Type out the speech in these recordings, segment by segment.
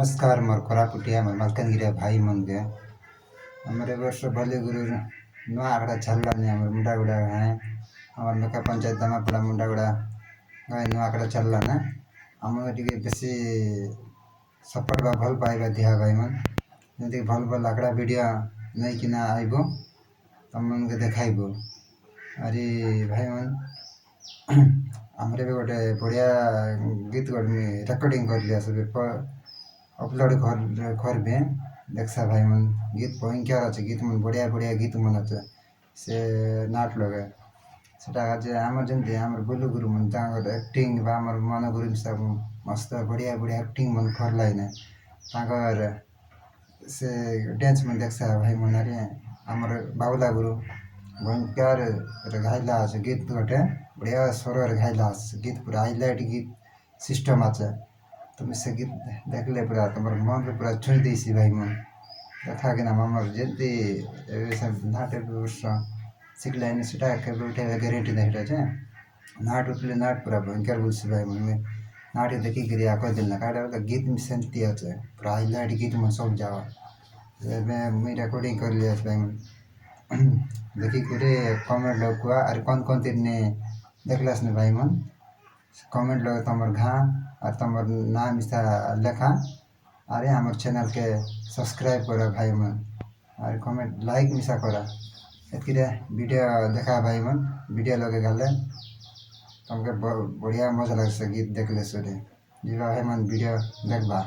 नमस्कार मोर कोरापुटिया मोर मलकानगिरी भाई मन के हमारे वर्ष भले गुरु नुआ आगड़ा छल्ला ने हमर मुंडा गुड़ा है हमर नका पंचायत दमा पड़ा मुंडा गुड़ा गए नुआ आगड़ा छल्ला ना हमर टिके बेसी सपोर्ट बा भल पाइबा दिया भाई मन जदी भल भल आगड़ा वीडियो नहीं किना आइबो तमन के देखाइबो अरे भाई मन हमरे भी गोटे बढ़िया गीत गोटे रिकॉर्डिंग कर लिया सब अपलोड कर बे देखसा भाई मन गीत भयंकर अच्छे गीत मन बढ़िया बढ़िया गीत मन अच्छे से नाट लगे सेटा जे आमर जंती आमर बुलु गुरु मन तांगर एक्टिंग बा आमर मन गुरु सब मस्त बढ़िया बढ़िया एक्टिंग मन कर लाइने तांगर से डांस मन देखसा भाई मन अरे आमर बाबुला गुरु भयंकर गाइला अच्छे गीत गोटे बढ़िया स्वर गाइला गीत पूरा हाईलाइट गीत सिस्टम अच्छे तुम से गीत देख ले पूरा तुम्हार मन के पूरा छुई देसी भाई मन देखा कि ना हमर जल्दी सब नाटे वर्ष सिखलाइन सेटा के उठे गारंटी देखटा छे नाट उठले नाट पूरा भयंकर बोलसी भाई मन में नाट देखी गिरी आको दिल ना काटा गीत में शांति আছে पूरा हाईलाइट गीत में सब जावा मैं रिकॉर्डिंग कर लिया भाई मन देखी करे कमेंट लोग हुआ और कौन कौन तिरने देखलास ने भाई मन कमेंट लोग तमर घा और तमर नाम इसा लेखा अरे हमारे चैनल के सब्सक्राइब करा भाई मन और कमेंट लाइक मिसा करा इतनी वीडियो देखा भाई मन वीडियो लगे गले तुमके बढ़िया मजा लगे से गीत देख ले सोरे जी भाई मन वीडियो देखबा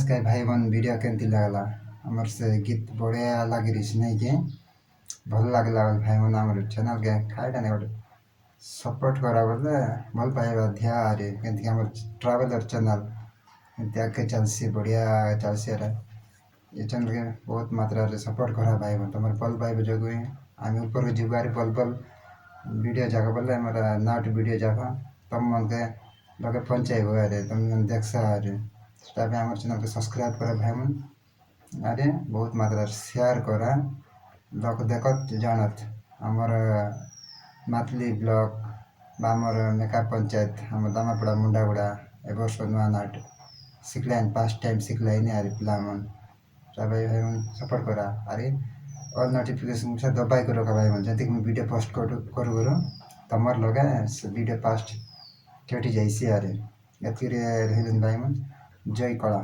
नमस्कार भाई बहन वीडियो केमती लगला हमर से गीत बढ़िया लगी रही नहीं कि भल लगे लागल भाई बहन आम चैनल के खाइटा नहीं गोटे सपोर्ट करा बोले भल पाइबा ध्या अरे केमती आम ट्रावेलर चैनल एमती आगे चलसी बढ़िया चलसी अरे ये चैनल के बहुत मात्रा रे सपोर्ट करा भाई बहन तुम पल पाइब जगह आम ऊपर जीवार पल पल वीडियो जागा बोले मेरा नाट वीडियो जागा तुम मन के लगे पंचायत हुआ अरे तुम देख अरे तब हमारे चैनल को सब्सक्राइब करा भाई मन अरे बहुत मात्रा शेयर करा लोग देखत जानत हमार मातली ब्लॉग बामर मेकअप पंचायत हमार दामापड़ा मुंडागुड़ा ए वर्ष नुआ नाट शिखलाइन फर्स्ट टाइम शिखलाइन अरे पिलामन तब भाई मन सपोर्ट करा अरे ऑल नोटिफिकेशन से दबाई करो का भाई मन जति मैं वीडियो पोस्ट करू करू तमर लगे वीडियो पोस्ट केटी जाइसी अरे यति रे रहिलन भाई मन जय कला।